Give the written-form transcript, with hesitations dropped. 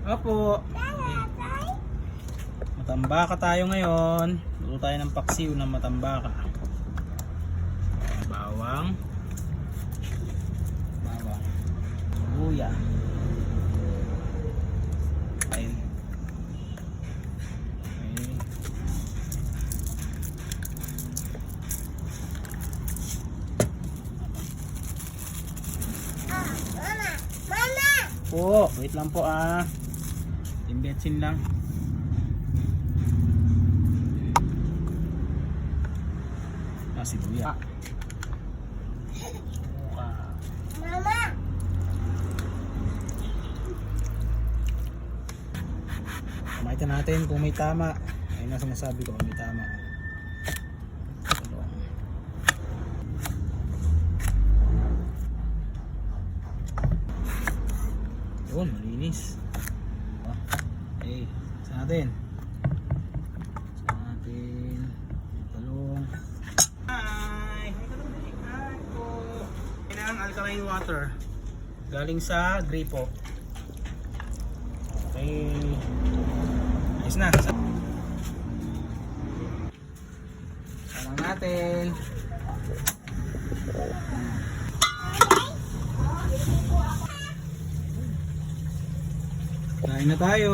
Opo. Matambaka tayo ngayon. Luto tayo ng paksiw ng matambaka. Bawang. Luya. Ayun. Okay. Po, wait lang po Imbetsin lang. Si Luya. Mama. Makita natin kung may tama. Ayun na sinasabi ko, may tama. Yun, malinis. Okay, sa natin. Talong. Hi po. Kailangan alkaline water. Galing sa gripo. Okay. Ayos na. Salang natin. Kain na tayo.